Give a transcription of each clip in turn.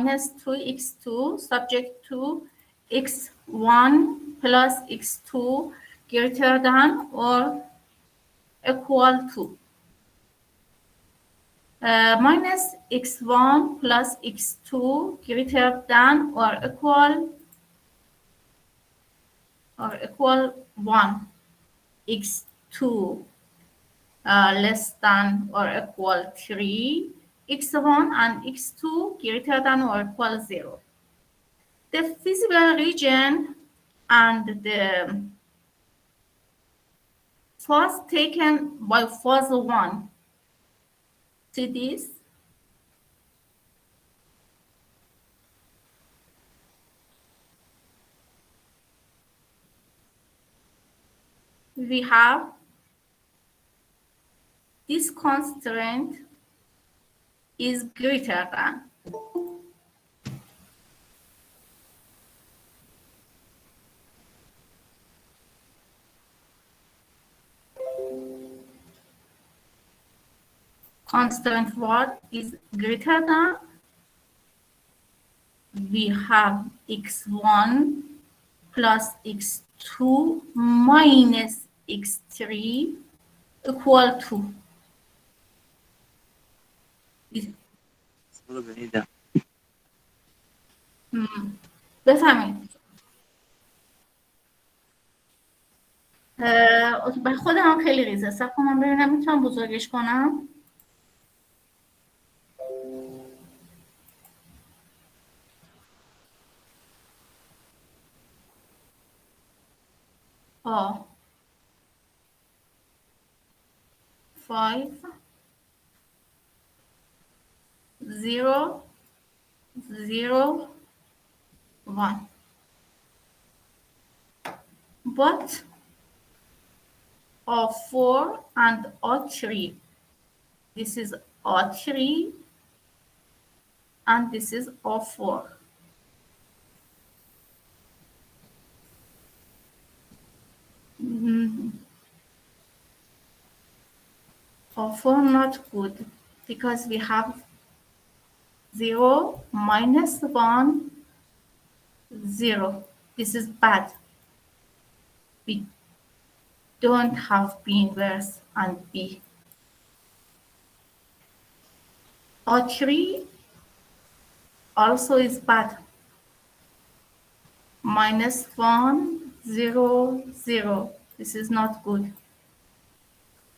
2x2 subject to x1 plus x2 greater than or equal to. Minus x1 plus x2 greater than or equal 1. x2 less than or equal 3. x1 and x2 greater than or equal 0. The feasible region and the phase taken by phase 1. See this? We have this constraint is greater than. Constant what is greater than? We have x1 plus x2 minus x3 equal to. بفهمید. برای خودم خیلی ریزه. صبر کنم ببینم میتونم بزرگش کنم. آه 5 0 0 1. But R4 and R3. This is R3 and this is R4. R4 not good because we have 0 minus 1 0. This is bad. We don't have B inverse and B. R3 also is bad. Minus 1 0 0. This is not good.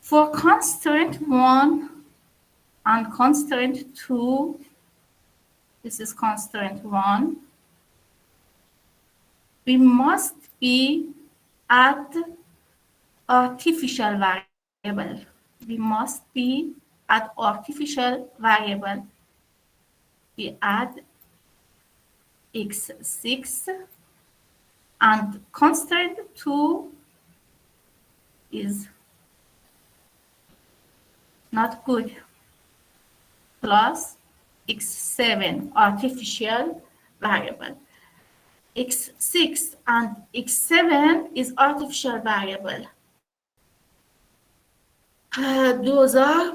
For constraint 1 and constraint 2, this is constraint 1, we must be at artificial variable. We must be at artificial variable. We add x6 and constraint 2 is not good. Plus x7 artificial variable. x6 and x7 is artificial variable. Those are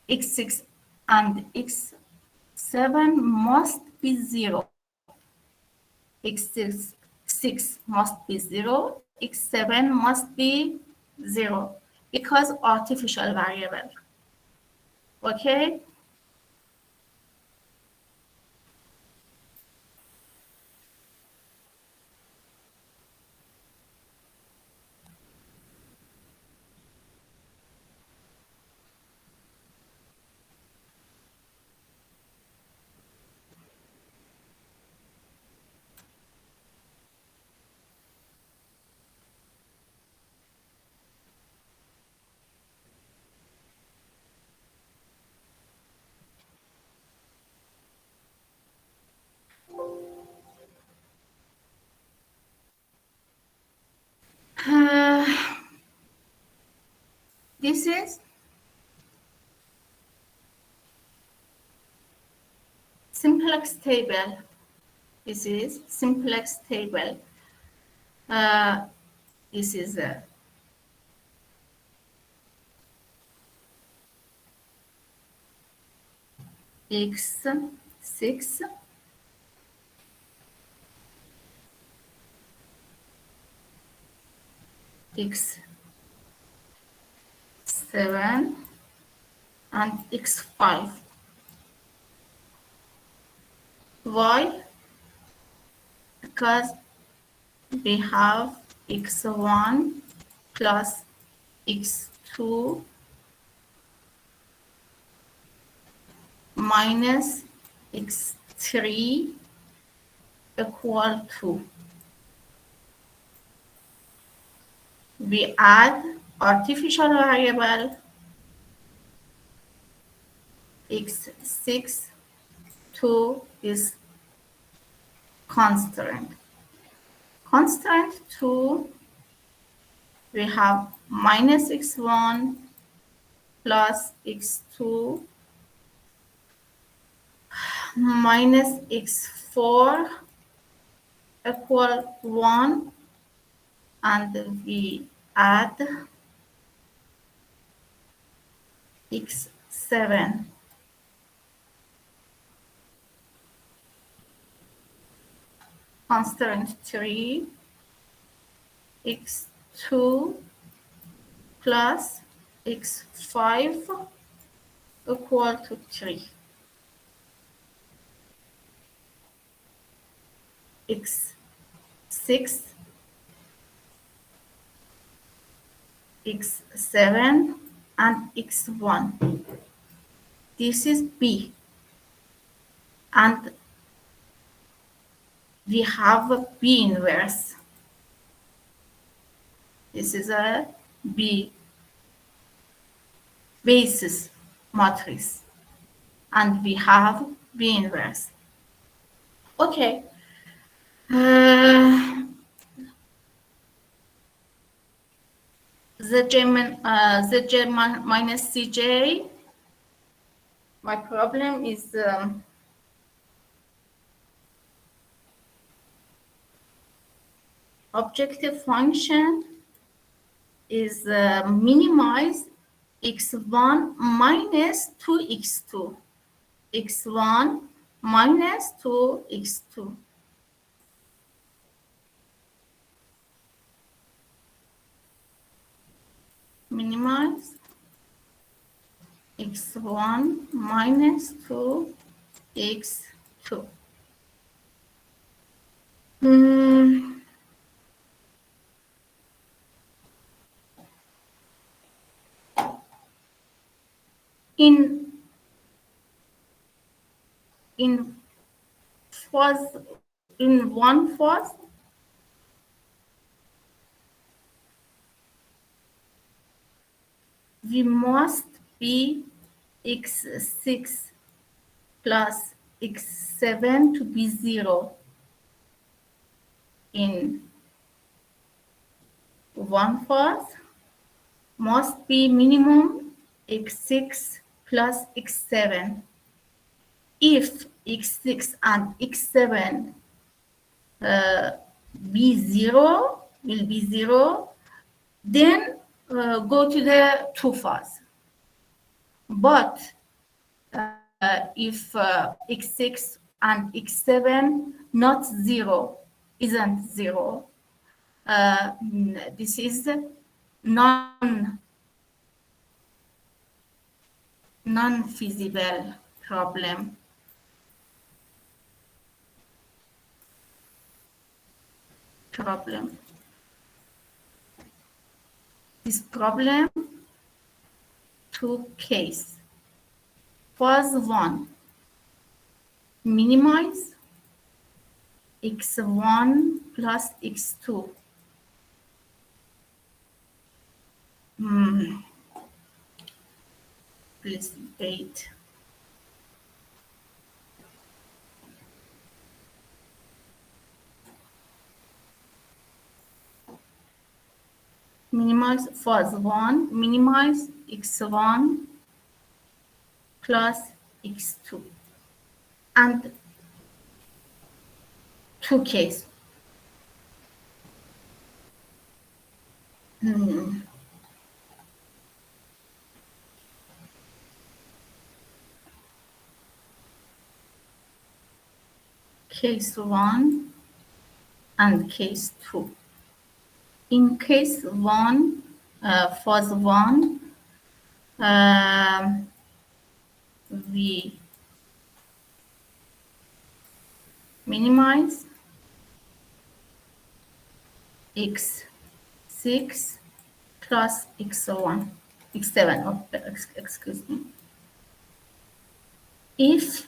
x6 and x7 must be 0. x6 must be 0, x7 must be 0 because artificial variable. Okay? This is simplex table. This is simplex table. This is x6 x7 and x5. Why? Because we have x1 plus x2 minus x3 equal to. We add artificial variable x6 to this constant. Constant 2, we have minus x1 plus x2 minus x4 equal 1, and we add x7. Constant 3, x2 plus x5 equal to 3. x6, x7, and x1. This is B. And we have a B inverse. This is a B basis matrix. And we have B inverse. Okay. Zj minus Cj. My problem is objective function is minimize x1 minus 2x2. x1 minus 2x2. Minimize x1 minus 2x2. In one phase, we must be x6 plus x7 to be 0. In one phase, must be minimum x6 plus x7. If x6 and x7 will be 0, then go to the two phase. But if x6 and x7 not 0, isn't 0, this is non-feasible problem. This problem, two cases. Phase 1, minimize x1 plus x2. Please wait. Minimize phase 1, minimize x1 plus x2. And two cases. case 1 and case 2. In case 1, phase 1, we minimize x6 plus x1, x7, oh, excuse me. If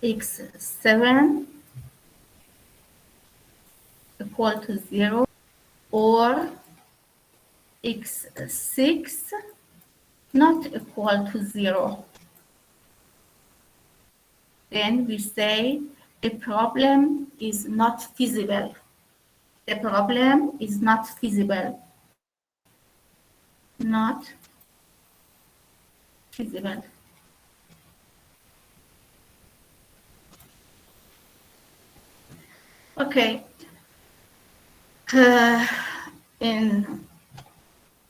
x7 equal to 0 or x6 not equal to 0, then we say the problem is not feasible. The problem is not feasible. Not feasible. Okay. In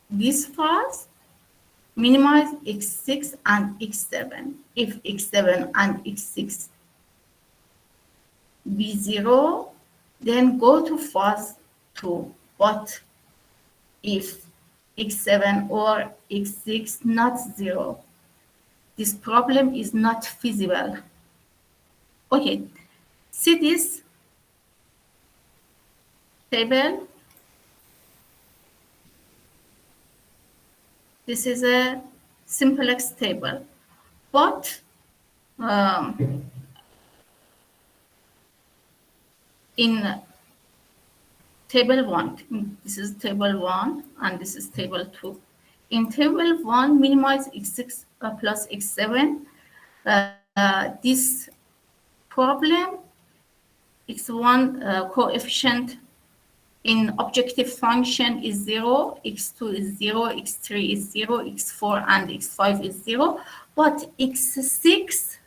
this phase, minimize x6 and x7. If x7 and x6 be 0, then go to phase 2. But if x7 or x6 not 0, this problem is not feasible. Okay, see this table? This is a simplex table, but in table 1, this is table 1 and this is table 2. In table 1, minimize x6 plus x7. This problem, x1 coefficient in objective function is 0, x2 is 0, x3 is 0, x4 and x5 is 0, but x6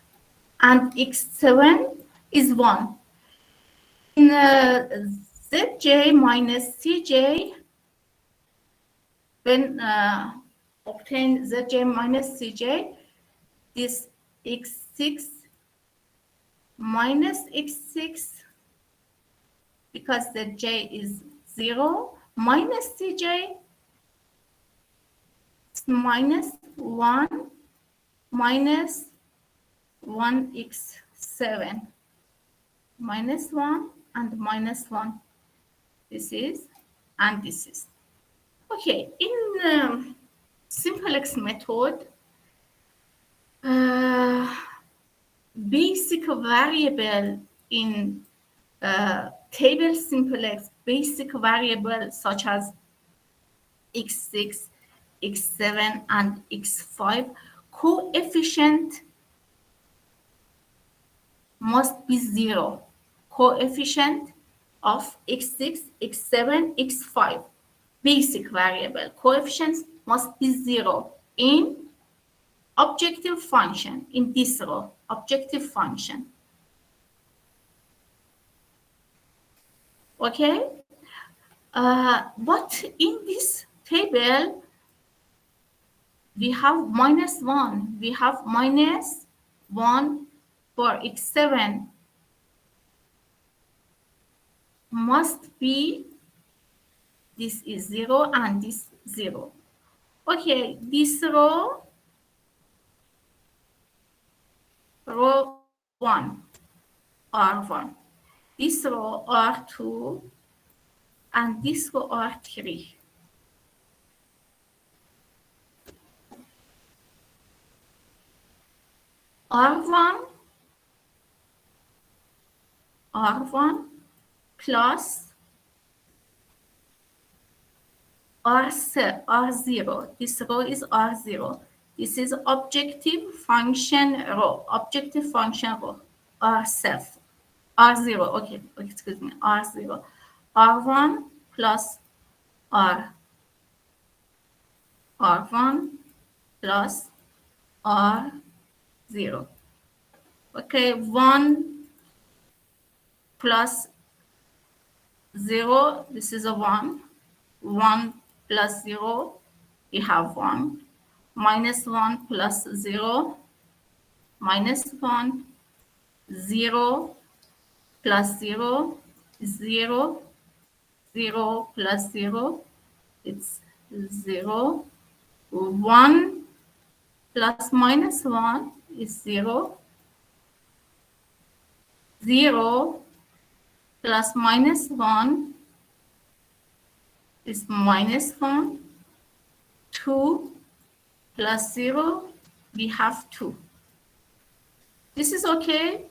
and x7 is 1. In zj minus cj, when obtain zj minus cj, this x6 minus x6, because the j is 0, minus cj is minus 1 minus 1x7, minus 1 and minus 1. This is and this is. Okay, in simplex method, basic variable in table simplex, basic variable such as x6, x7 and x5 coefficient must be 0. Coefficient of x6, x7, x5, basic variable coefficients must be 0 in objective function, in this row, objective function. Okay, but in this table we have minus 1. We have minus 1 for x7 must be, this is 0 and this 0. Okay, this row 1, R1. This row R2 and this row R3. R1 plus R0. This row is R0. This is objective function row. Objective function row. R0. Okay, excuse me. R0. R1 plus R1 plus R0. Okay, 1 plus 0. This is a 1. 1 plus 0, we have 1. Minus 1 plus 0, minus 1. 0 plus 0 is 0. 0 plus 0, it's 0. 1 plus minus 1 is 0. 0 plus minus 1 is minus 1. 2 plus 0, we have 2. This is okay?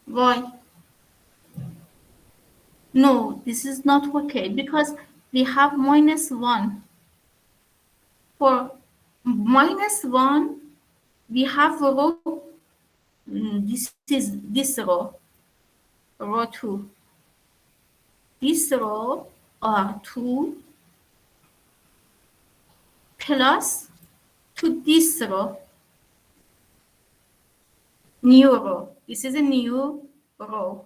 Why? No, this is not okay because we have minus 1. For minus 1, we have a row. This is this row, row 2. This row are 2 plus to this row, new row. This is a new row.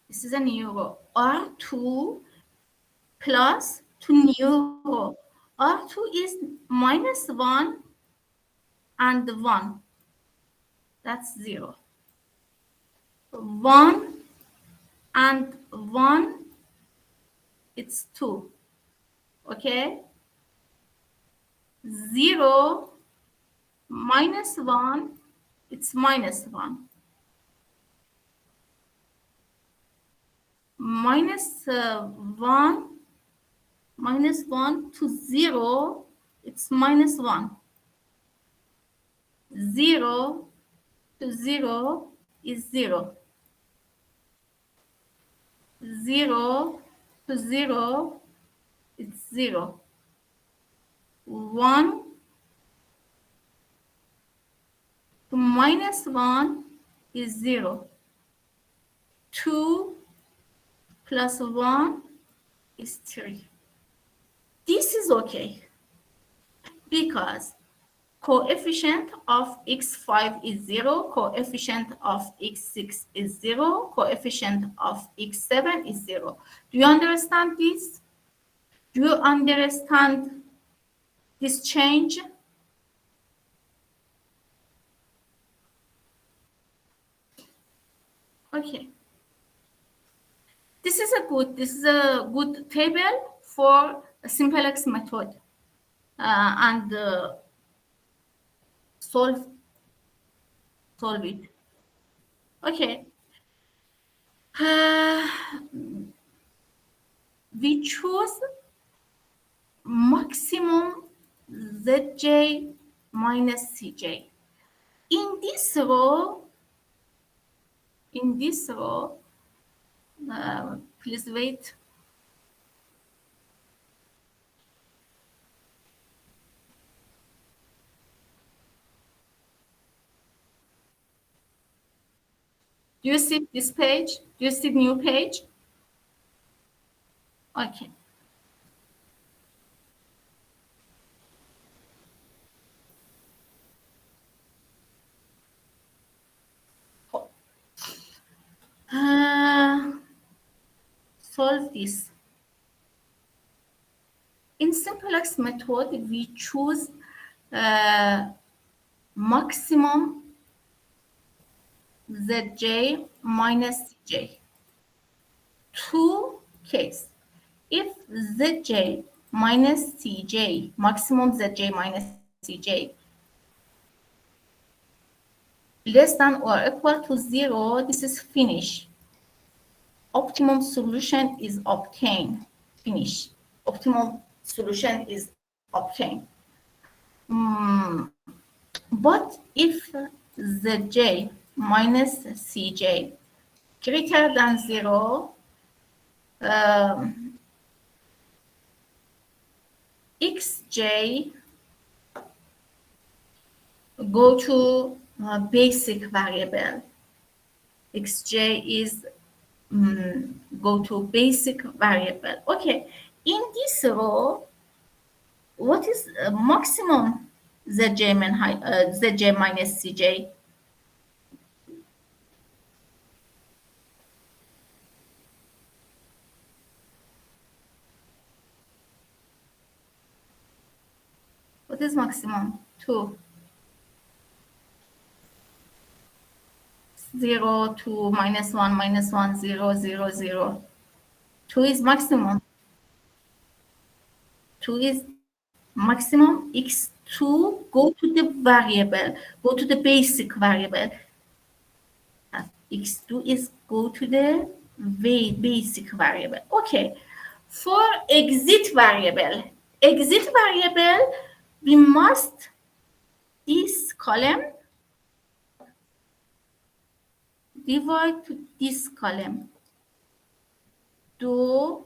This is a new row. R2 plus to new row. R2 is minus 1 and 1. That's 0. 1 and 1, it's 2. Okay? 0 minus 1, it's minus 1. Minus 1, minus 1 to 0, it's minus 1. 0 to 0 is 0. 0 to 0, it's 0. 1 to minus 1 is 0. 2 plus 1 is 3. This is okay because coefficient of x5 is 0, coefficient of x6 is 0, coefficient of x7 is 0. Do you understand this? Do you understand this change? Okay. This is a good table for a simplex method and solve it. Okay. We choose maximum Zj minus Cj. In this row, please wait. Do you see this page? Do you see new page? Okay. Solve this. In simplex method, we choose maximum Zj minus Cj. Two cases. If Zj minus Cj, maximum Zj minus Cj, less than or equal to 0, this is finish. Optimum solution is obtained. Finish. Optimal solution is obtained. But if Zj minus Cj greater than 0, xj go to basic variable. Xj is go to basic variable. Okay, in this row, what is maximum Zj minus Cj? What is maximum? 2. 0, 2, minus 1, minus 1, 0, 0, 0. 2 is maximum. 2 is maximum. X2, go to the variable, go to the basic variable. X2 is go to the basic variable. Okay. For exit variable, we must this column divide to this column. 2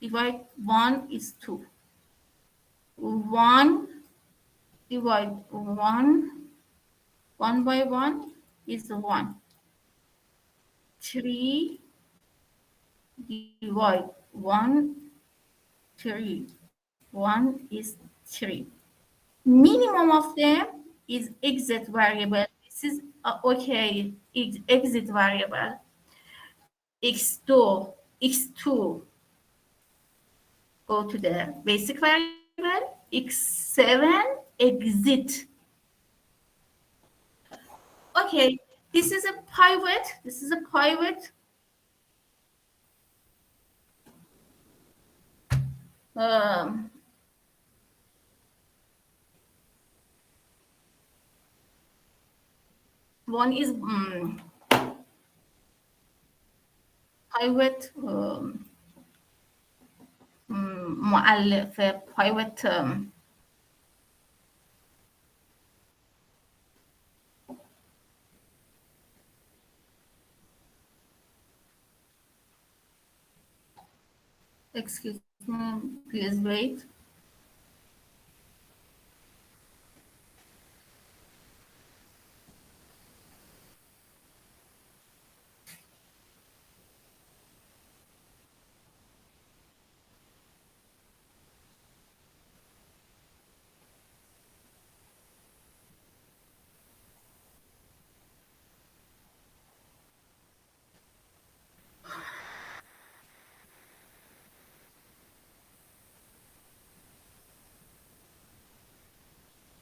divide 1 is 2. 1 divide 1 by 1 is 1. 3 divide 1, 3. 1 is 3. Minimum of them is exit variable. This is okay, exit variable. X2 go to the basic variable. X7 exit. Okay, this is a pivot. One is pivot مؤلف pivot excuse me, please wait.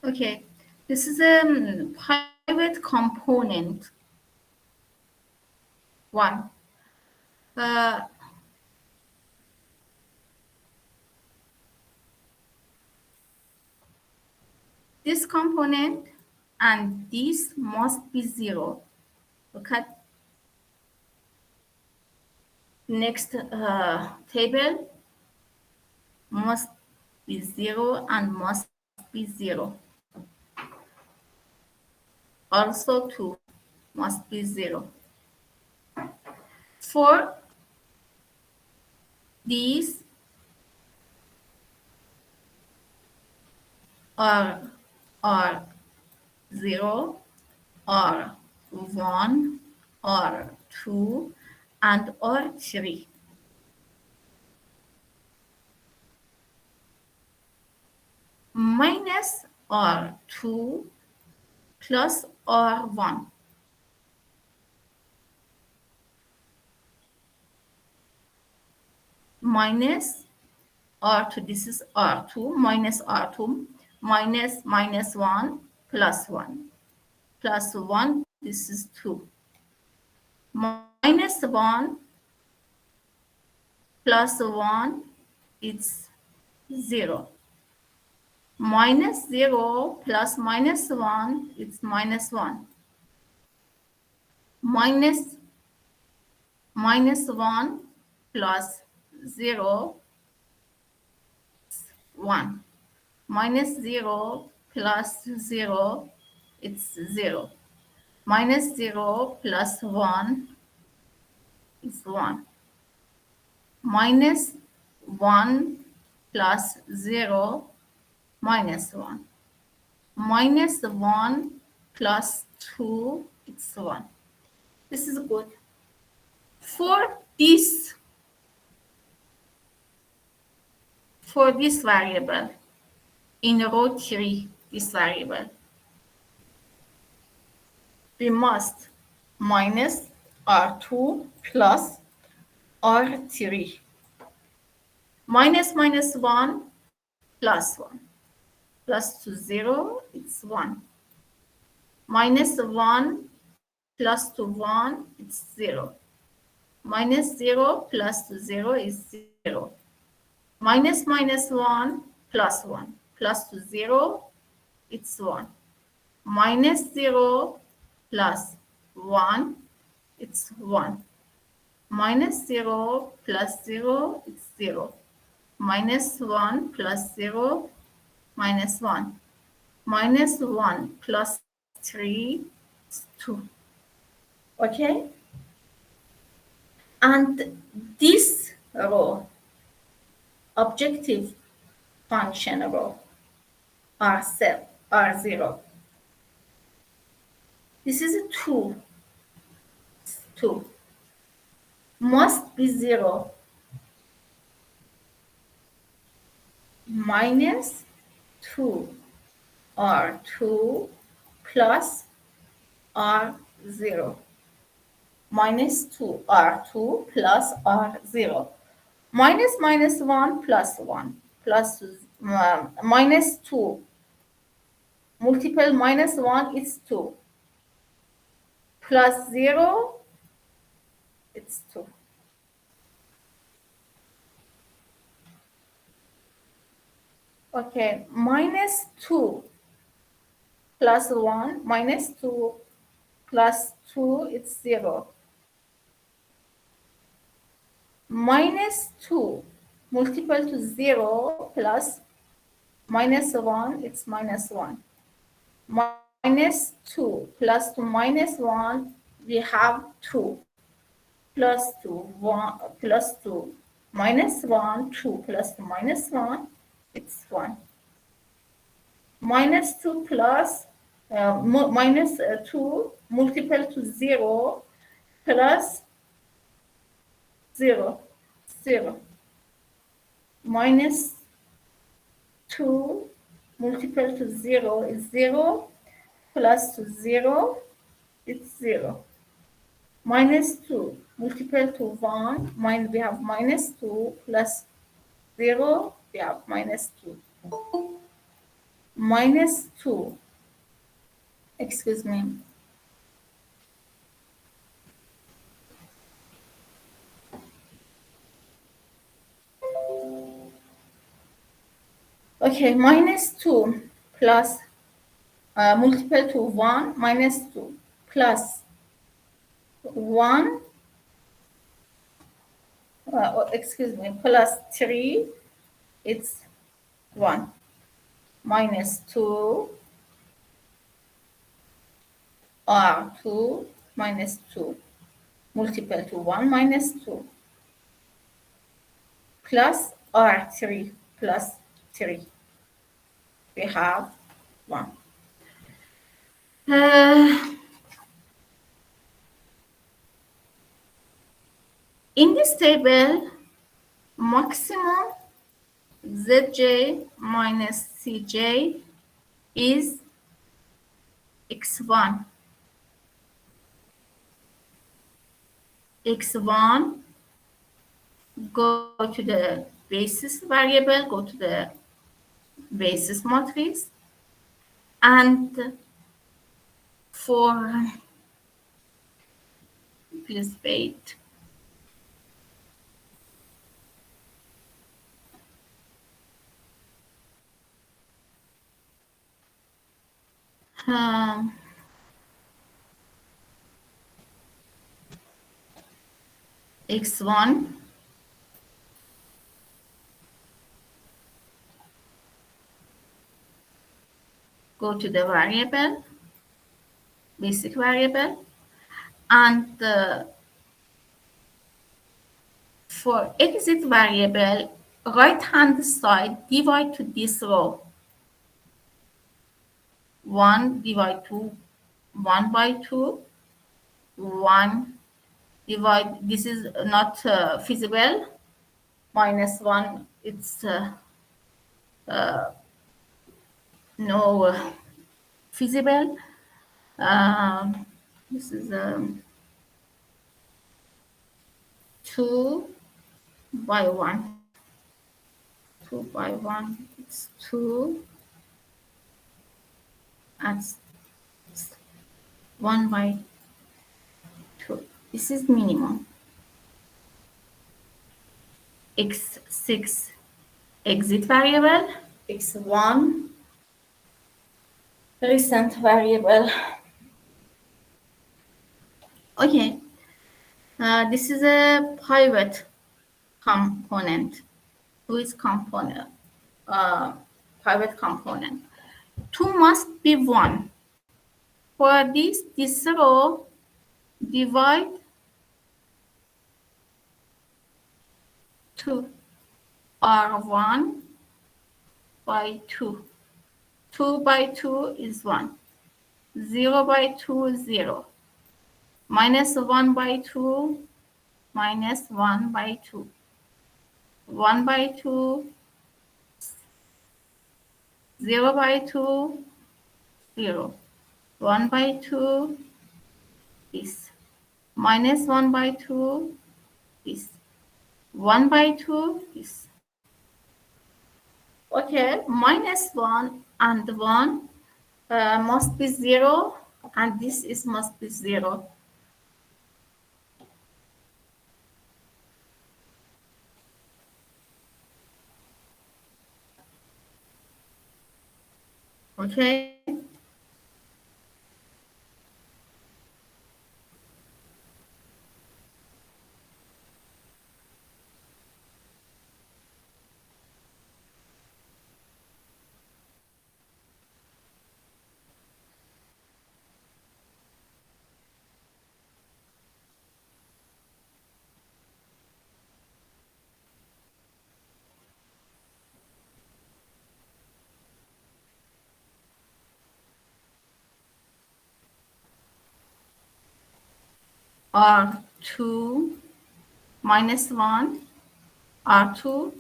Okay, this is a pivot component. 1. This component and this must be 0. Look at next table, must be 0 and must be 0. Also 2 must be 0. For these are 0, or 1, or 2, and or 3. Minus or 2 plus or 1. Minus R2, this is R2, minus R2, minus 1 plus 1. Plus 1, this is 2. Minus 1 plus 1, it's 0. Minus 0 plus minus 1, it's minus 1. Minus 1 plus 0, 1. Minus 0 plus 0, it's 0. Minus 0 plus 1 is 1. Minus 1 plus 0, minus 1. Minus 1 plus 2, it's 1. This is good. For this variable, in row 3, this variable, we must minus R2 plus R3. Minus 1 plus 1. Plus to 0, it's 1. Minus 1 plus to 1, it's 0. Minus 0 plus to 0 is 0. Minus 1 plus 1. Plus to 0, it's 1. Minus 0 plus 1, it's 1. Minus 0 plus 0, it's 0. Minus 1 plus 0, minus 1. Minus 1 plus 3 is 2. Okay? And this row, objective function row, are 0. This is a 2. 2. Must be 0. Minus 2 R2 plus R0. Minus 2 R2 plus R0. Minus 1 plus 1 plus minus 2. Multiple minus 1 is 2. Plus 0, it's 2. Okay, minus 2 plus 1, minus 2 plus 2, it's 0. Minus 2 multiple to 0 plus minus 1, it's minus 1. Minus 2 plus to minus 1, we have 2. Plus 2, 1, plus 2, minus 1, 2 plus to minus 1, it's 1. Minus 2 plus, minus 2 multiple to 0 plus 0, 0. Minus 2 multiple to 0 is 0, plus to 0, it's 0. Minus 2 multiple to 1, we have minus 2 plus 0, we have minus 2. Minus 2, excuse me. Okay, minus 2 plus multiple to 1, minus 2 plus 1, excuse me, plus 3, it's 1. Minus 2 R2 minus 2 multiple to 1 minus 2 plus R3 plus 3. We have 1. In this table, maximum Zj minus Cj is x1. x1, go to the basis variable, go to the basis matrix, and for, please wait. X1, go to the variable, basic variable, and for exit variable, right hand side divide to this row. 1 divide to 1 by 2, 1 divide, this is not feasible, minus 1, it's no feasible. This is 2 by 1. 2 by 1 is 2, and 1 by 2. This is minimum. X6 exit variable, X1 recent variable. Okay, this is a pivot component. With component, pivot component. 2 must be 1. For this row, divide 2 R1 by 2. 2 by 2 is 1. 0 by 2 is 0. Minus 1 by 2, minus 1 by 2. 1 by 2, 0 by 2, 0. 1 by 2 is minus 1 by 2 is 1 by 2 is. Okay, minus 1 and 1 must be 0, and this is must be 0. Okay. R2 minus 1, R2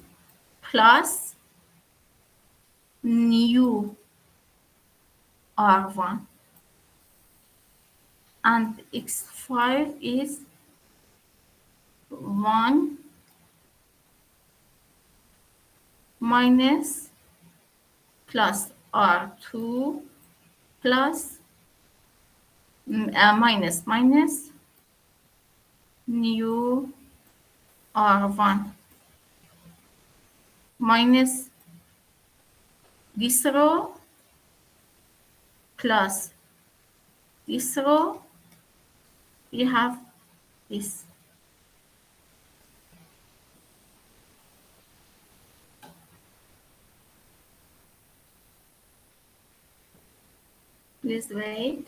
plus new R1, and X5 is 1 minus plus R2 plus minus new R1 minus this row plus this row, we have this. Please wait.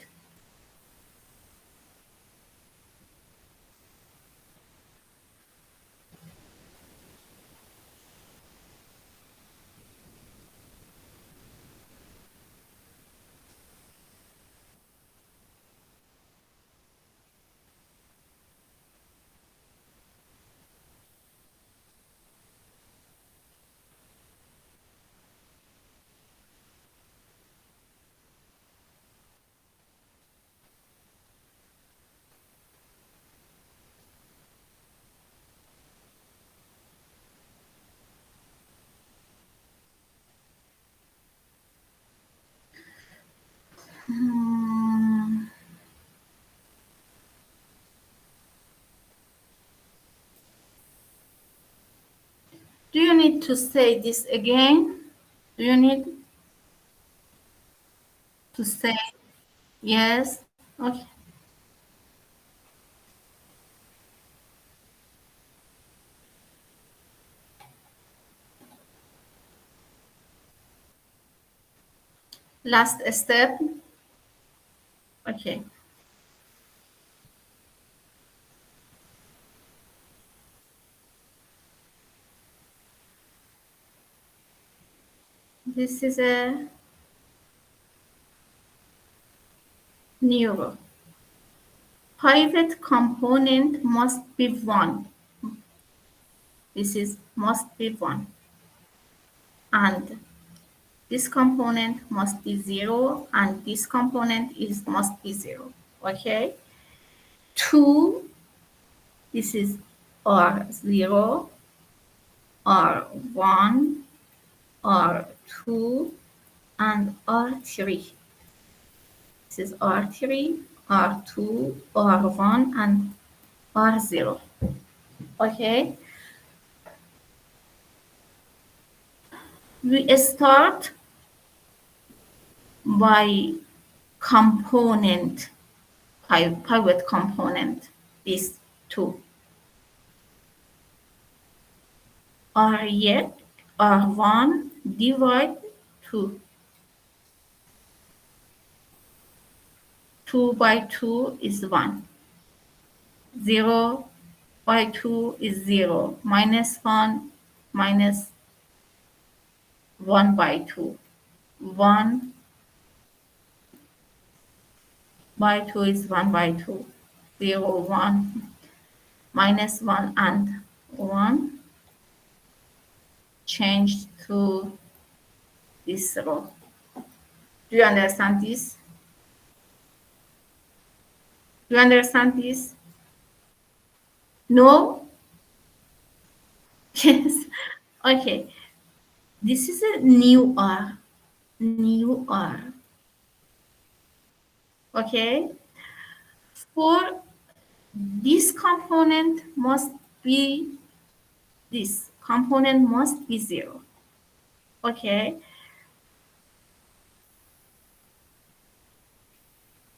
Do you need to say this again? Do you need to say yes? Okay. Last step. Okay. This is a new row. Pivot component must be 1. This is must be 1. And this component must be 0, and this component is must be 0. Okay? 2, this is R0, R1, R2 and R3. This is R3, R2, R1 and R0. Okay, we start by component, pivot component, these two. R yet R1 divide 2. 2 by 2 is 1. 0 by 2 is 0. Minus 1 minus 1 by 2. 1 by 2 is 1 by 2. 0, 1, minus 1 and 1 changed to this row. Do you understand this? Do you understand this? No? Yes. Okay. This is a new R. New R. Okay. For this component must be, this component must be 0. Okay.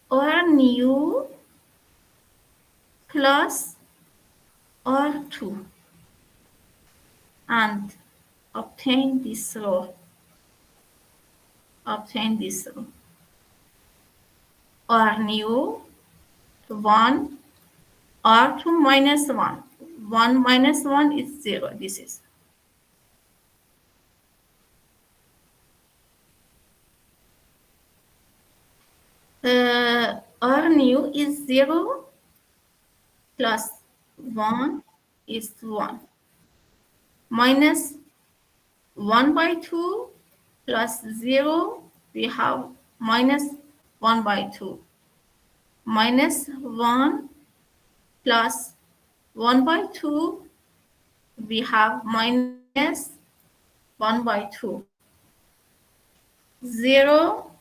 R new plus R2 and obtain this row. Obtain this row. R new 1, R2 minus 1. 1 minus 1 is 0. This is. R new is 0 plus 1 is 1. Minus 1 by 2 plus 0, we have minus 1 by 2. Minus 1 plus 1 by 2, we have minus 1 by 2. 0,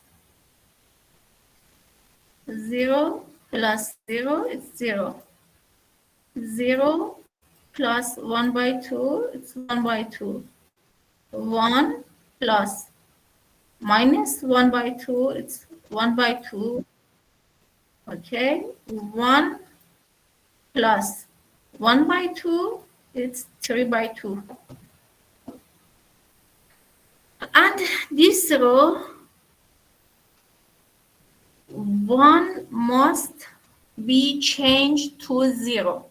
0 plus 0 is 0. 0 plus 1 by 2, it's 1 by 2. 1 plus minus 1 by 2, it's 1 by 2. Okay, 1 plus 1 by 2, it's 3 by 2. And this row, 1 must be changed to 0.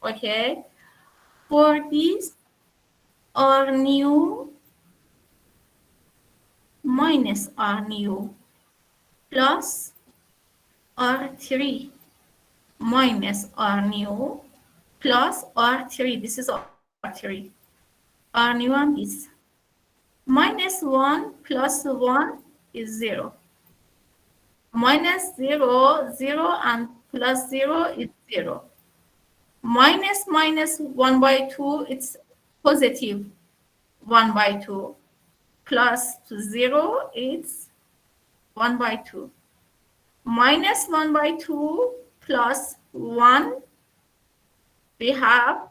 Okay, for this, R new minus R new plus R3 minus R new plus R3. This is R3. R new and this. Minus 1 plus 1 is 0. Minus 0, 0 and plus 0 is 0. Minus 1 by 2, it's positive 1 by 2. Plus to 0, it's 1 by 2. Minus 1 by 2 plus 1, we have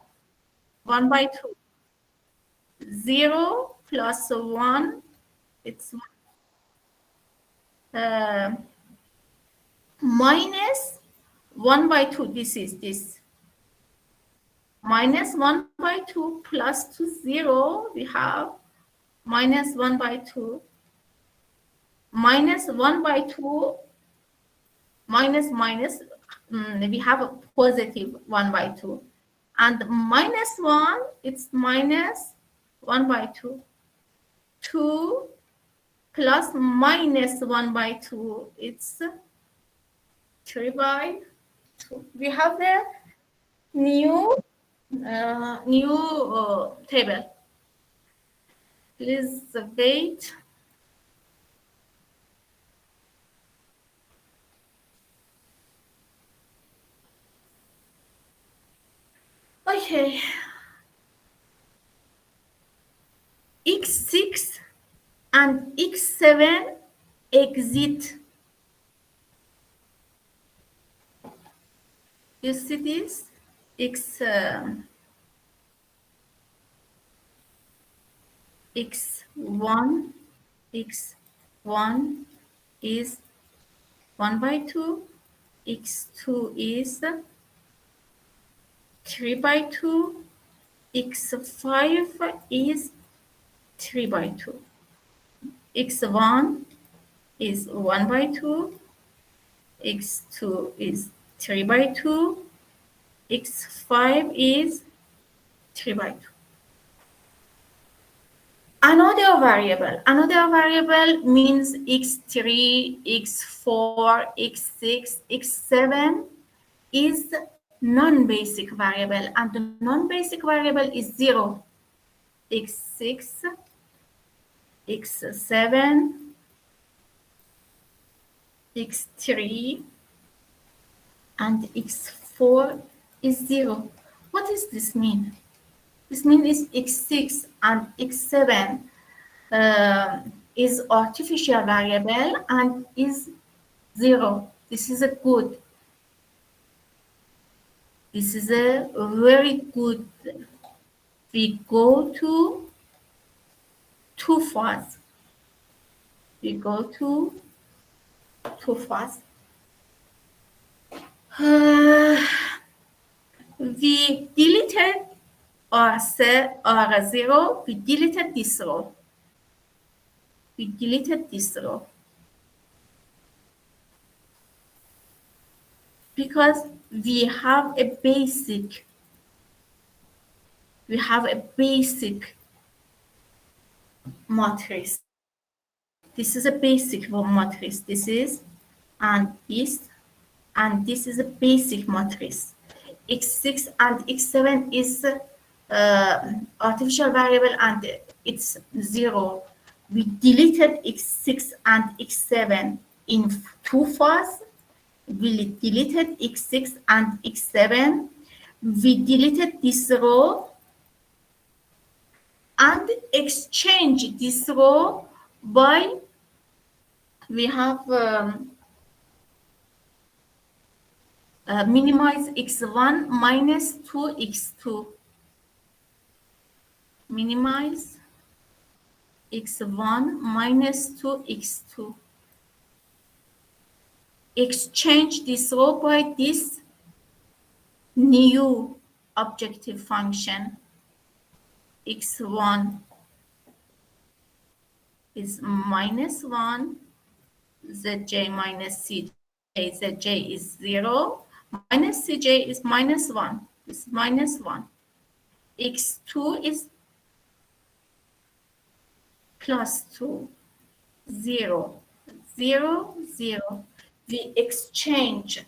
1 by 2. 0 plus 1, it's minus 1 by 2. This is this. Minus 1 by 2 plus to 0, we have minus 1 by 2. Minus 1 by 2, minus, we have a positive 1 by 2. And minus 1, it's minus 1 by 2. 2 plus minus 1 by 2, it's 3 by 2. We have the new table. Please wait. Okay. X6 and x7 exit. You see this? x1 x1 is 1 by 2, x2 is 3 by 2, x5 is 3 by 2, x1 is 1 by 2, x2 is 3 by 2, x5 is 3 by 2. Another variable means x3, x4, x6, x7 is non-basic variable, and the non-basic variable is 0. x6, x7, x3, and x4 is 0. What does this mean? This means x6 and x7 is artificial variable and is 0. This is a good. This is a very good. We go to too fast. We go to too fast. We deleted our 0. We deleted this row. We deleted this row because we have a basic. We have a basic matrix. This is a basic matrix. This is and this is a basic matrix. x6 and x7 is artificial variable and it's 0. We deleted x6 and x7 in two fast. We deleted x6 and x7. We deleted this row and exchange this row by we have minimize x1 minus 2x2. Minimize x1 minus 2x2. Exchange this row by this new objective function. x1 is minus 1, zj minus cj, zj is 0, minus cj is minus 1, this is minus 1. x2 is plus 2, 0, 0, 0. We exchange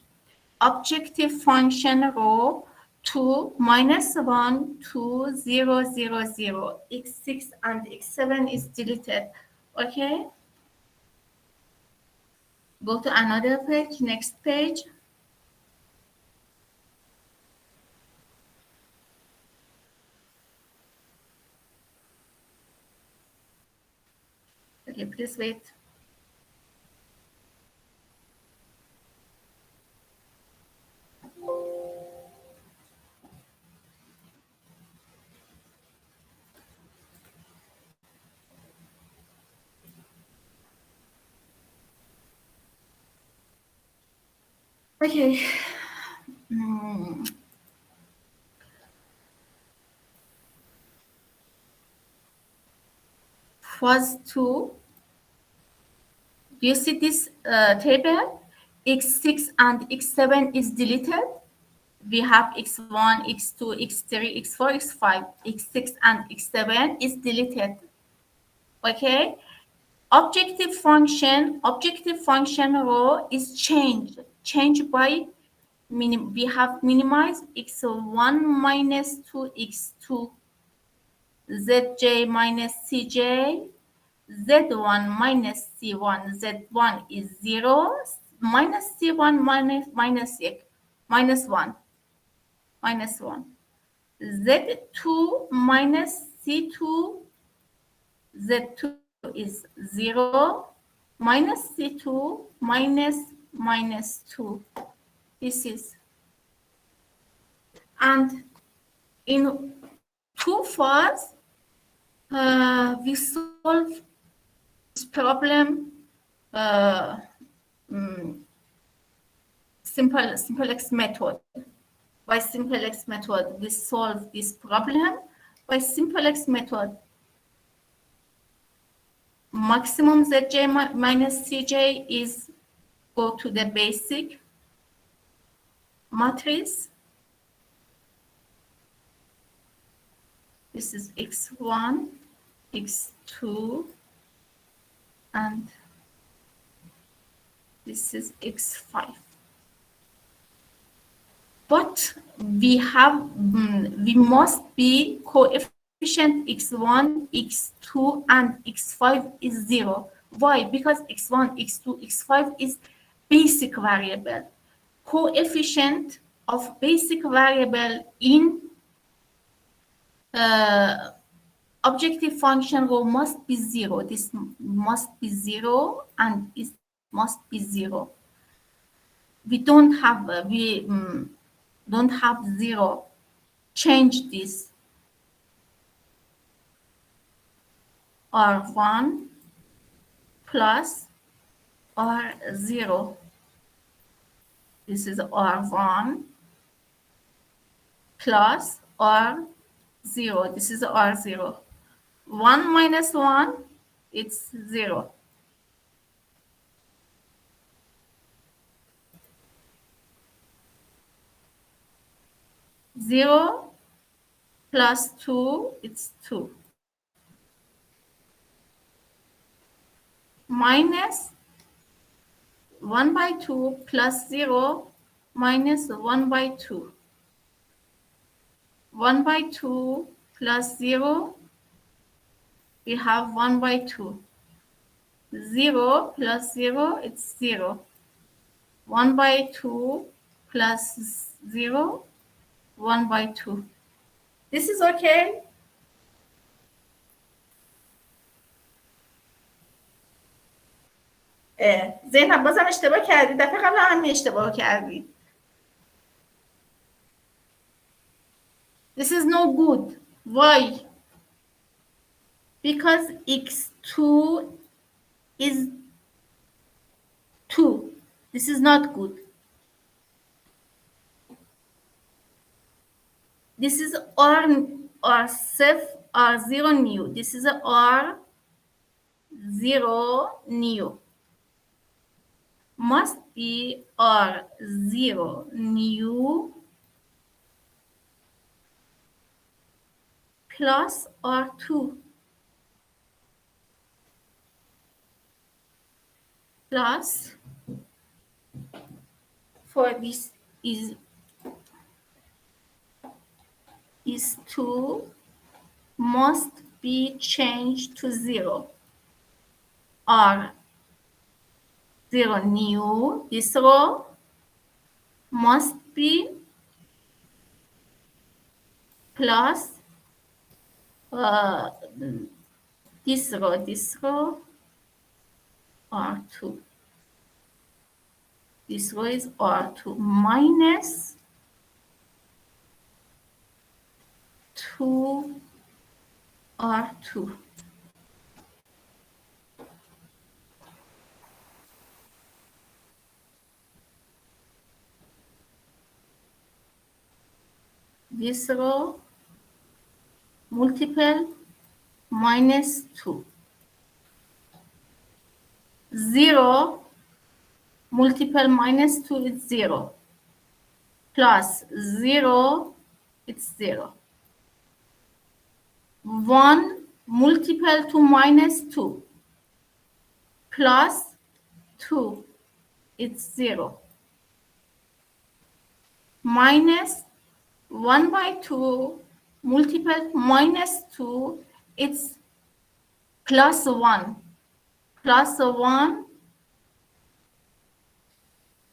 objective function row to minus 1, 2, 0, 0, 0. x6 and x7 is deleted. Okay? Go to another page, next page. Okay, please wait. Okay. Phase 2. Do you see this table? x6 and x7 is deleted. We have x1, x2, x3, x4, x5. x6 and x7 is deleted. Okay? Objective function row is changed by we have minimized x1 minus 2x2, zj minus cj, z1 minus c1, z1 is 0, minus c1 minus 1, z2 minus c2, z2 is 0, minus C2 minus 2. This is, and in two phases, we solve this problem simplex method. By simplex method, we solve this problem. By simplex method, maximum Zj minus Cj is go to the basic matrix. This is x1, x2, and this is x5. But we must be coefficient x1, x2, and x5 is 0. Why? Because x1, x2, x5 is basic variable. Coefficient of basic variable in objective function rho must be 0. This must be 0, and it must be 0. We don't have 0. Change this. R1 plus R0. This is R1 plus R0. This is R0. 1 minus 1, it's 0. Zero plus 2, it's 2. Minus 1 by 2 plus 0 minus 1 by 2. 1 by 2 plus 0, we have 1 by 2. 0 plus 0, it's 0. 1 by 2 plus 0, 1 by 2. This is okay? زینب بازم اشتباه کردی. دفعه قبل هم اشتباه کردی. This is no good. Why? Because x2 is 2. This is not good. This is R0 new. This is R0 new. Must be R0 new plus R2 plus, for this is 2 must be changed to 0. R0 new, this row must be plus this row R2. This row is R2 minus 2 R2. This row multiple minus 2. 0 multiple minus 2 is 0. Plus 0, it's 0. 1 multiple to minus 2. Plus 2, it's 0. Minus 1 by 2 multiple minus 2, it's plus 1. Plus 1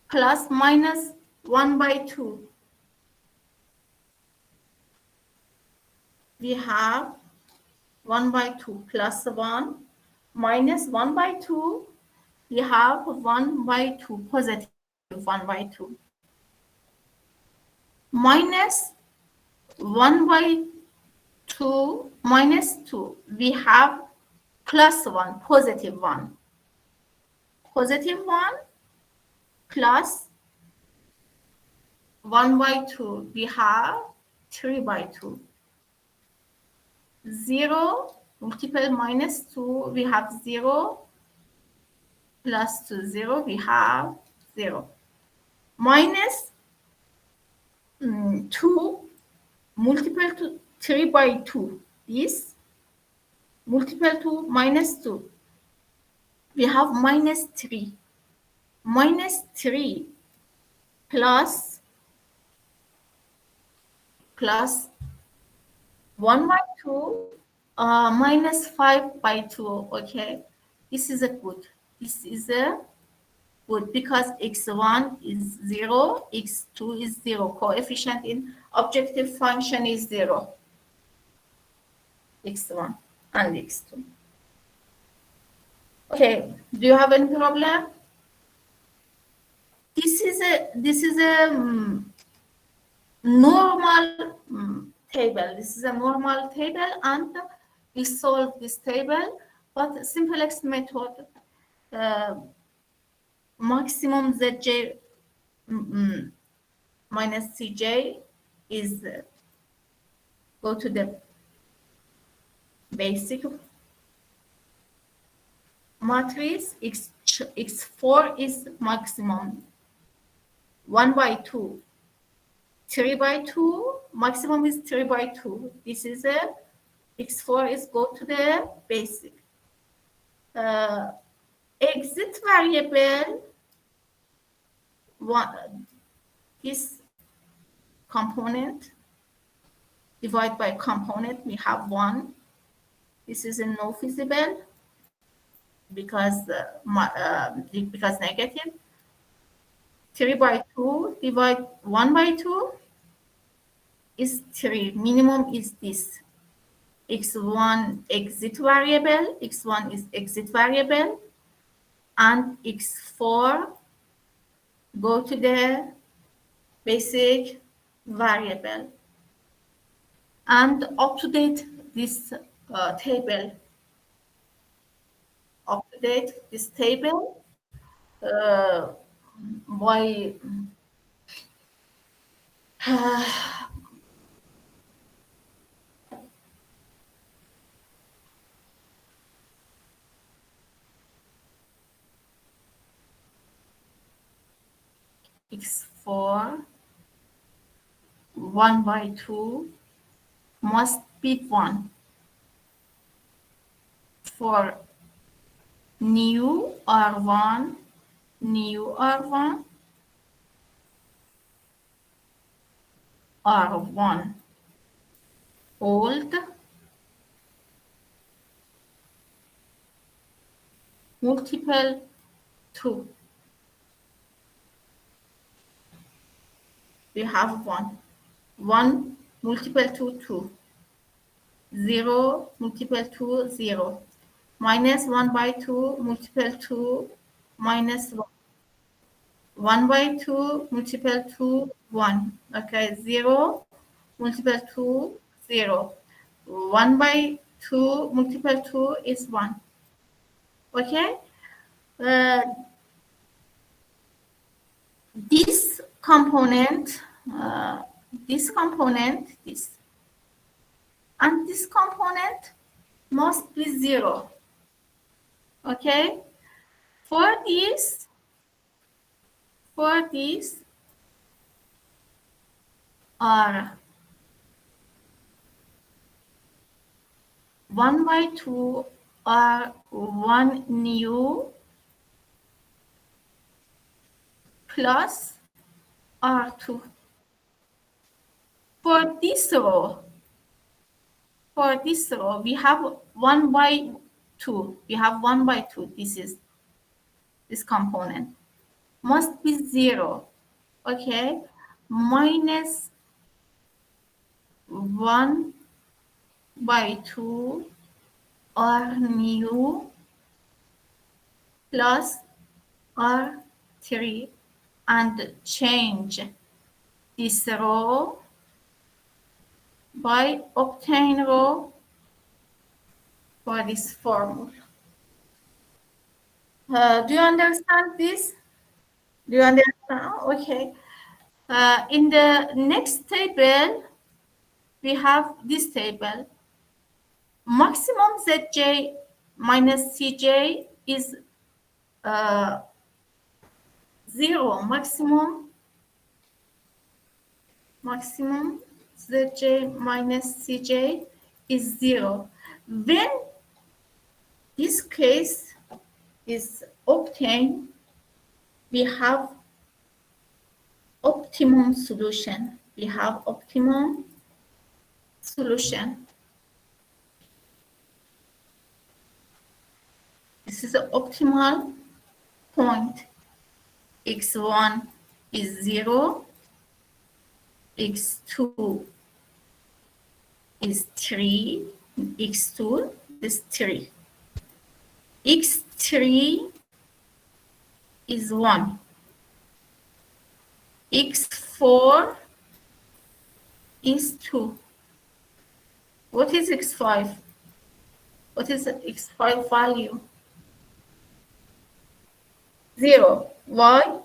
plus minus 1 by 2. We have 1 by 2 plus 1 minus 1 by 2, we have 1 by 2, positive 1 by 2. Minus 1 by 2 minus 2, we have plus 1, positive 1. Positive 1 plus 1 by 2, we have 3 by 2. 0 multiple minus 2, we have 0 plus 2, 0, we have 0. Minus 2 multiple to 3 by 2, this multiple to minus 2, we have minus 3. Minus 3 plus 1 by 2 minus 5 by 2. Okay, this is a good. This is a good because x1 is 0, x2 is 0. Coefficient in objective function is 0. x1 and x2. Okay, do you have any problem? This is a normal table. This is a normal table, and we solve this table, but simplex method, maximum zj minus cj is go to the basic matrix. x4 is maximum 1 by 2. 3 by 2, maximum is 3 by 2. This is a x4 is go to the basic. Exit variable, this component, divide by component, we have 1. This is a no feasible because negative. 3 by 2 divide 1 by 2 is 3. Minimum is this. x1 exit variable, x1 is exit variable, and x4 go to the basic variable. And up to date this table. Up to date this table by x4 1 by 2 must be 1 for new R1, new R1, R1 old multiple 2. We have 1. 1 multiple to 2. 0 multiple to 0. Minus 1 by 2 multiple to minus 1. 1 by 2 multiple to 1. Okay, 0 multiple to 0. 1 by 2 multiple to is 1. Okay? This component, this, and this component must be 0. Okay? For this are 1 by 2 are 1 new plus R2. For this row, we have 1 by 2. We have 1 by 2. This is this component. Must be 0. Okay. Minus 1 by 2 are new plus R3 and change this row by obtain row for this formula. Do you understand this? Do you understand? Okay. In the next table, we have this table. Maximum Zj minus Cj is 0. Maximum Zj minus Cj is 0. When this case is obtained, we have optimum solution. We have optimum solution. This is the optimal point. X1 is 0, X2 is 3, X2 is 3. X3 is 1. X4 is 2. What is X5? What is the X5 value? 0. Why?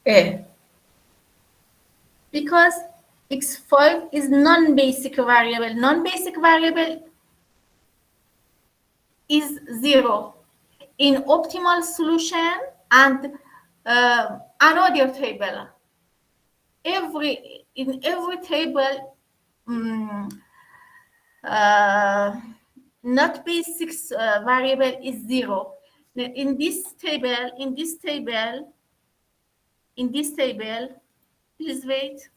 A. Because X5 is non-basic variable. Non-basic variable is 0 in optimal solution and another table. In every table, not basic variable is 0. In this table, please wait.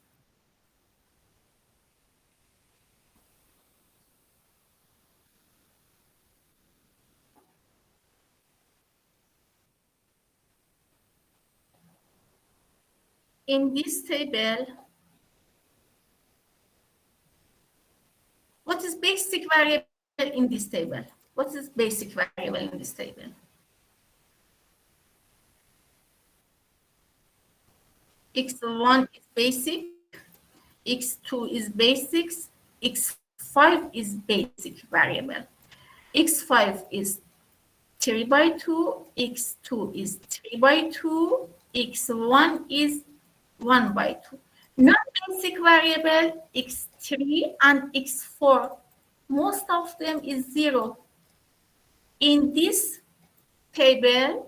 In this table, what is basic variable in this table? What is basic variable in this table? X1 is basic, X2 is basic, X5 is basic variable. X5 is 3 by 2, X2 is 3 by 2, X1 is 1 by 2. Non-basic variable X3 and X4, most of them is 0. In this table,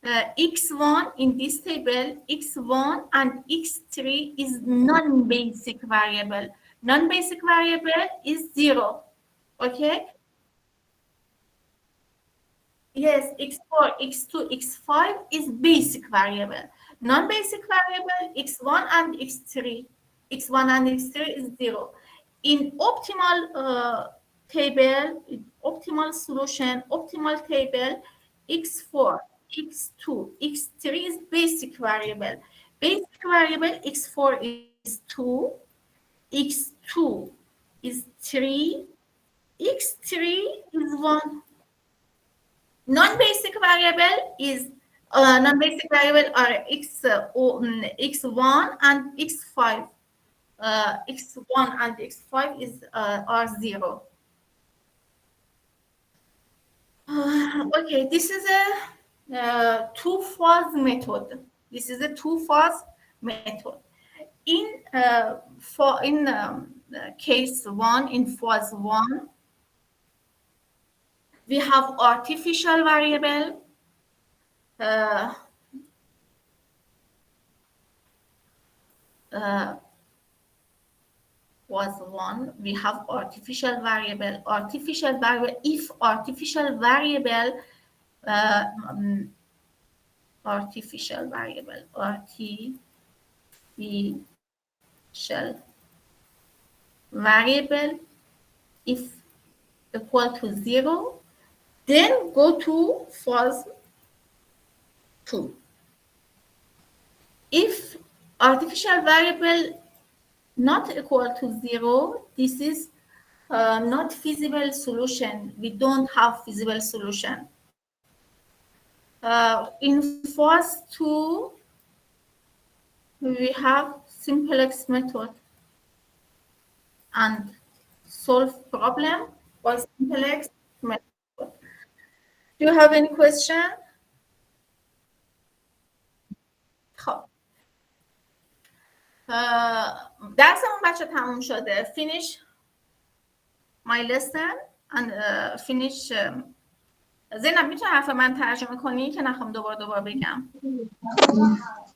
X1 in this table, X1 and X3 is non-basic variable. Non-basic variable is 0. Okay? Yes, X4, X2, X5 is basic variable. Non-basic variable X1 and X3. X1 and X3 is 0. In optimal table, optimal solution, optimal table, X4, X2, X3 is basic variable. Basic variable X4 is 2, X2 is 3, X3 is 1. Non-basic variable is non-basic variable are X1 and X5. X1 and X5 is are 0. Okay, this is a two-phase method. This is a two-phase method. In case 1, in phase 1, we have artificial variable. Was 1, we have artificial variable. Artificial variable, if artificial variable, artificial variable, artificial variable, if equal to 0, then go to phase 2. If artificial variable not equal to 0, this is not feasible solution. We don't have feasible solution. In phase 2, we have simplex method and solve problem by simplex method. Do you have any question? خب درسمون بچه تموم شده. Finish my lesson and finish. زینب میتونی حرف من ترجمه کنی که نخوام دوباره بگم؟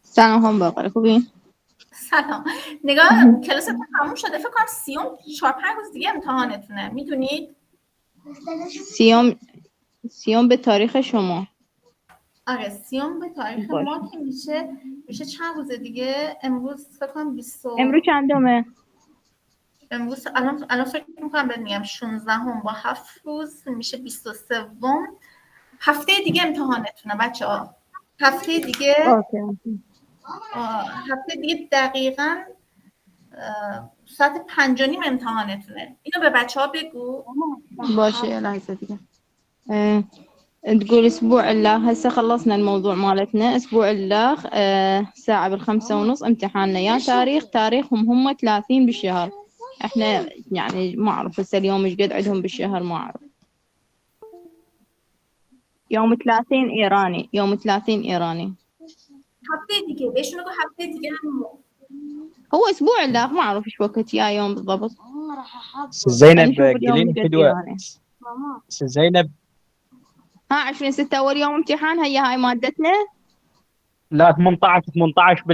سلام هم باقر خوبی؟ سلام. نگاه کلاستون تموم شده. فکر کنم 4-5 روز دیگه امتحانتونه. میدونید؟ سیوم به تاریخ شما. آره 30 به تاریخ ما که میشه چند روز دیگه. امروز فکر کنم 20. امروز چندمه؟ امروز الان فکر می‌کنم بهت میگم 16 با 7 روز میشه 23. هفته دیگه امتحانتونه بچه‌ها. هفته دیگه هفته دیگه دقیقاً ساعت 5:30 امتحانتونه. اینو به بچه‌ها بگو. باشه يا لحظة دیگه. تقول أسبوع الله هسه خلصنا الموضوع مالتنا. أسبوع الله ساعة 5:30 امتحاننا. يا تاريخهم هم 30 بالشهر. احنا يعني ما أعرف هسه اليوم ايش قد عندهم بالشهر ما أعرف. يوم 30 إيراني. هفته دیگه بهشون بگو هفته دیگه هم هو أسبوع الله ما أعرف ايش وقت يا يوم بالضبط. زينب قليل حدوة. زينب 20/6 أول يوم امتحان. هاي مادتنا. لا 18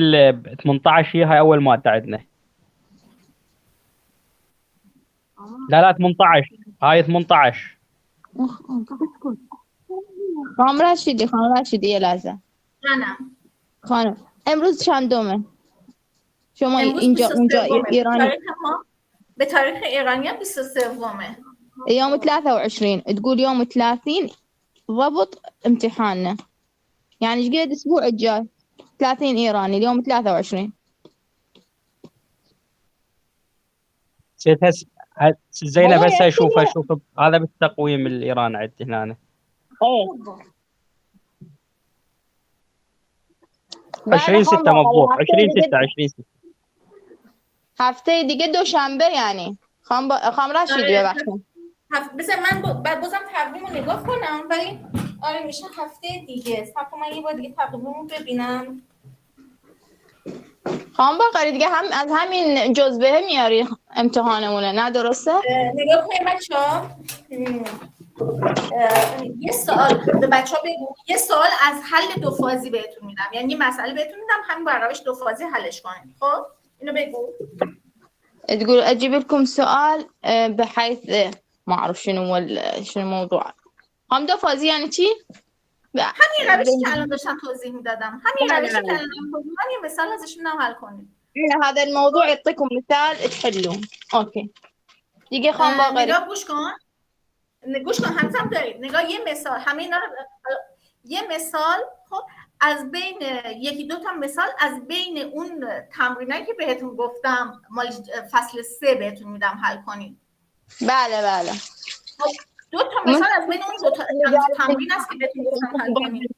18 هي أول مادة عندنا. لا 18 هاي 18. خانم راشدی یه لحظه. خانم امروز چندمه؟ شما اینجا ایرانی به تاریخ ایرانی 23. يوم 23 تقول يوم 30 ضبط امتحاننا. يعني ايش قد الاسبوع الجاي 30 ايراني اليوم 23. زينب هسه اشوف هذا بالتقويم الايراني عندي هنا. ايه 20/6 مضبوط. 20/6 هفته دیگه دوشنبه یعنی. خانم راشدی ببخشید. بس من بعد بازم تقویمو نگاه کنم ولی آره میشه هفته دیگه. صبر کن من یه بار دیگه تقویمو ببینم. خانم باقری دیگه هم از همین جزوه میاری امتحانمونه نه درسته؟ نگاه کنید بچه‌ها. یه سوال به بچه‌ها بگو. یه سوال از حل دو فازی بهتون میدم. یعنی یه مسئله بهتون میدم همین بر روش دو فازی حلش کنید. خب اینو بگو. تقول اجيب لكم سؤال بحيث ما اعرف شنو الموضوع. هم دو فازی یعنی چی؟ همین روشی که الان داشتم توضیح میدادم. همین روشی که الان توضیح میدادم یه مثال ازشون هم حل کنید. هذا الموضوع يعطيكم مثال تحلون. اوكي. دیگه خانم باقری نگاه گوش کن همسم دارید. نگاه یه مثال همه اینا یه مثال. خب از بین یکی دو تا مثال از بین اون تمرینایی که بهتون گفتم مال فصل 3 بهتون میدم حل کنید. بله. دو تا مثال از بین اون دو تا تمرین است که بهتون گفتم حل کنید.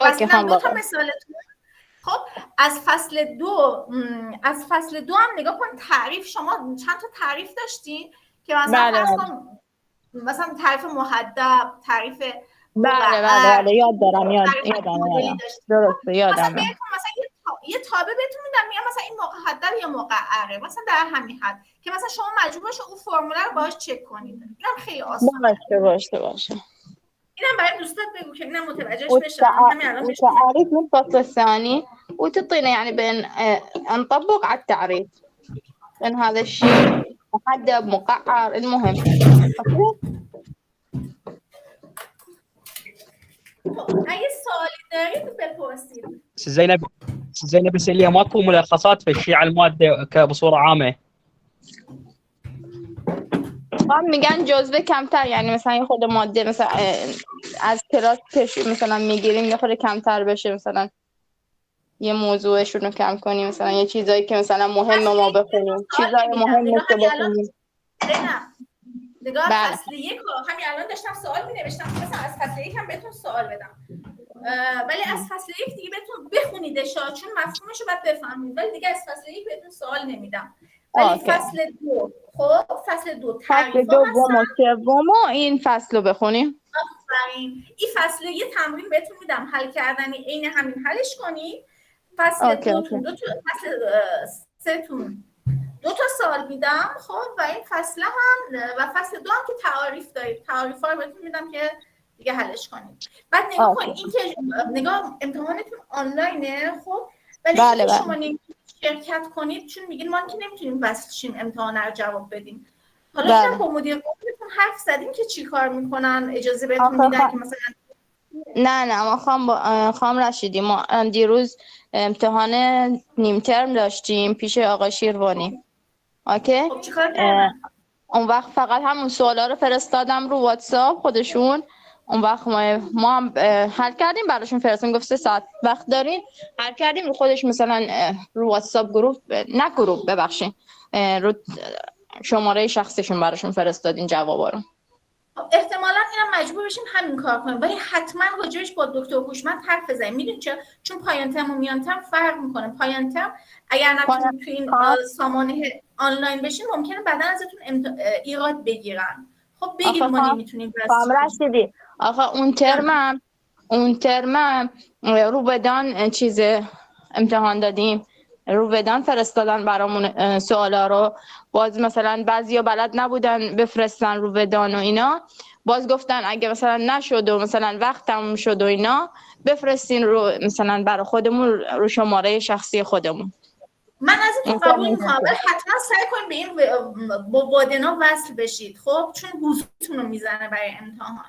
اوکی خانم دو تا مثالتون. خب از فصل 2 هم نگاه کن. تعریف شما چند تا تعریف داشتین که مثلا تعریف محدب، تعریف بله یاد دارم درسته یادم. مثلا یه تابع بهتون میدم میگم مثلا این محدب یا مقعره مثلا در همین حد که مثلا شما مجبور باشید اون فرموله رو باهاش چک کنید. اینم خیلی آسونه. باشه. اینم برای دوستات بگو که اینم متوجهش بشن. همین الان بهش تعريف من الفصل الثاني وتعطينا يعني بين نطبق على التعريف لأن هذا الشيء محدب مقعر المهم. اگه سوالی دارید بپرسید. زينب بس اللي ماكو ملخصات في الشيء على المادة بصورة عامة. میگن جزوه کمتر یعنی مثلا یه خود ماده مثلا از کلاس مثلا میگیریم یه خود کمتر بشه مثلا یه موضوعشون رو کم کنیم، مثلا یه چیزایی که مثلا مهمه ما بخونیم، چیزای مهم که بخونیم. نگاه بله. فصل 1 همین الان داشتم سوال می‌نوشتم که مثلا از فصل 1 هم بهتون سوال بدم، ولی از فصل 1 دیگه بهتون بخونیدش چون مفهومش رو باید بفهمید، ولی دیگه از فصل 1 بهتون سوال نمیدم. ولی فصل 2 خب فصل 2 فصل دوم و سوم این فصل رو بخونیم. آفرین. این فصل یه تمرین بهتون میدم حل کردنی، عین همین حلش کنید. فصل 2 تون فصل 3 تون 2 تا سوال میدم. خب و این فصل هم و فصل 2 هم که تعاریف دارید، تعاریف‌ها رو بهتون میدم که دیگه حلش کنید. بعد نگاه کنید این که نگاه امتحانتون آنلاینه، خب ولی بله شما نمیتونید شرکت کنید چون میگین ما که نمیتونیم وصل شیم امتحان رو جواب بدیم. حالا اینم با مدیر کارتون حرف زدیم که چی کار میکنن، اجازه بهتون میدن که مثلا نه ما خام رشیدی ما دیروز امتحان نیم ترم داشتیم پیش آقا شیروانی. اوکی؟ خب چیکار کردن؟ اون وقت فقط همون سوالا رو فرستادم رو واتساپ خودشون. اون وقت ما هم حل کردیم براشون فرستادیم، گفت 3 ساعت وقت دارین، حل کردیم رو خودش مثلا رو واتساپ گروه ببخشید رو شماره شخصیشون براشون فرستادین جوابا رو. احتمالاً اینم مجبور بشیم همین کار کنیم، ولی حتما راجعش با دکتر هوشمند حرف بزنیم. میدونید چرا؟ چون پایان ترم و میان ترم فرق میکنه. پایان ترم اگر نتونید تو این سامانه آنلاین بشین ممکنه بعداً ازتون ایراد بگیرن. خب بگید ما نمیتونیم رسیدی. آخه اون ترم رو بدان چیز امتحان دادیم، رو بدان فرستادن برامون سوالا رو. باز مثلا بعضیا بلد نبودن بفرستن رو بدان و اینا، باز گفتن اگه مثلا نشد و مثلا وقت تموم شد و اینا بفرستین رو مثلا برای خودمون رو شماره شخصی خودمون. من ازتون قبول میکنم ولی حتما سعی کنید به این با وادنا وصل بشید، خب چون حضورتون رو میزنه برای امتحان.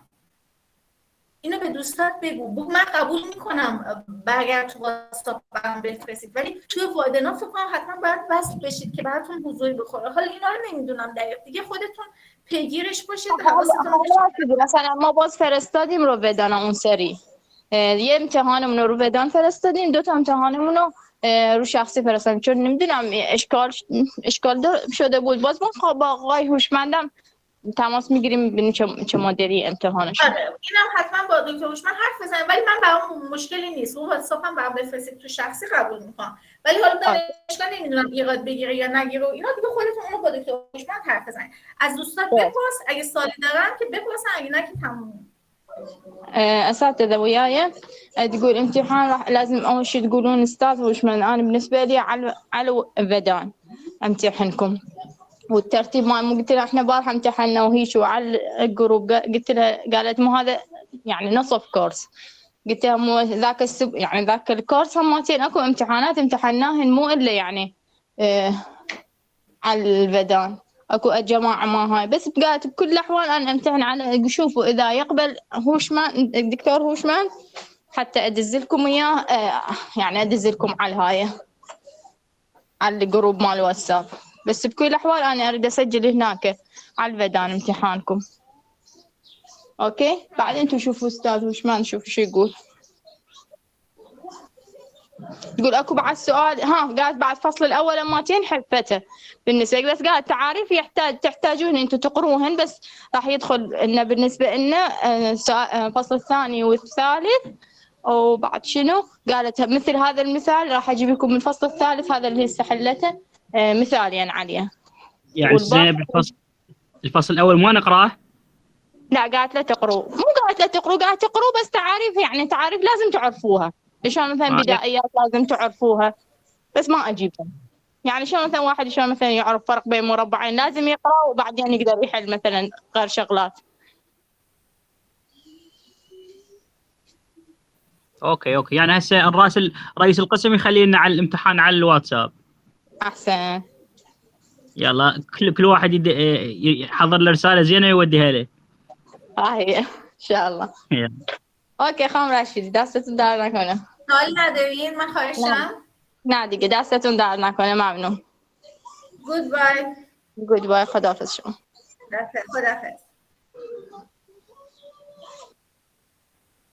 اینو به دوستات بگو من قبول میکنم برگر تو واتساپ برام بفرستید، ولی توی وادنا فکر کنم حتما باید وصل بشید که براتون حضوری بخوره. حالا اینا رو نمیدونم دقیق، دیگه خودتون پیگیرش باشید. حواستون باشه. مثلا ما باز فرستادیم رو بدان اون سری یه امتحانمون رو بدان فرستادیم، 2 تا امتحانمون رو رو شخصی فرستادیم چون نمیدونم اشکال شده بود. باز ما با آقای هوشمندم تماس میگیریم ببینیم چه مدلی امتحانش. آره اینم حتما با دکتر هوشمند حرف بزنید، ولی من برام مشکلی نیست. اون واتساپم برام بفرستید تو شخصی قبول میکنم، ولی حالا دانشگاه نمیدونم ایراد بگیره یا نگیره و اینا دیگه خودتون اونو با دکتر هوشمند حرف بزنید. از دوستات بپرس اگه سوالی دارن که بپرسن، اگه نه که تموم. اساتذه وياي تقول امتحان راح لازم اول شيء تقولون استاذ هوشمند انا بالنسبه لي على فدان امتحنكم، والترتيب مو قلت لها احنا بارحه امتحنا وهي شو على الجروب، قلت لها قالت مو هذا يعني نصف كورس، قلت لها مو ذاك يعني ذاك الكورس همتين اكو امتحانات امتحناهن مو الا يعني على الفدان اكو جماعه ما هاي، بس قالت بكل الاحوال انا امتحن على شوفوا اذا يقبل هوشمان الدكتور هوشمان حتى ادز لكم اياه يعني ادز لكم على الهاي على الجروب مال الواتساب، بس بكل الاحوال انا اريد اسجل هناك على الفدان امتحانكم. اوكي بعدين انتم شوفوا استاذ هوشمان شوفوا شو يقول. تقول اكو بعد سؤال قالت بعد فصل الاول اماتين حفته بالنسبه، بس قالت تعاريف تحتاجون انتم تقروهن، بس راح يدخل انه بالنسبه لنا الفصل الثاني والثالث، وبعد شنو قالت مثل هذا المثال راح اجيب لكم من الفصل الثالث هذا اللي هسه حلته مثال يعني عليه. يعني زينب الفصل الاول ما نقراه؟ لا قالت لا تقروا، مو قالت لا تقروا، قالت تقروا بس تعاريف، يعني تعاريف لازم تعرفوها، شلون مثلا بدائيات لازم تعرفوها بس ما اجيبها. يعني شلون مثلا واحد شلون مثلا يعرف فرق بين مربعين لازم يقرا وبعدين يقدر يحل مثلا غير شغلات. اوكي يعني هسه رئيس القسم يخلينا على الامتحان على الواتساب احسن. يلا كل واحد يحضر له رساله زينه يوديها له. هي ان شاء الله. اوكي خانم رشیدی دستتون در نکنه. سوال ندارین؟ من خواهشم نه دیگه دستتون در نکنه. ممنون. گود بای. گود بای. خداحافظ شما. خداحافظ.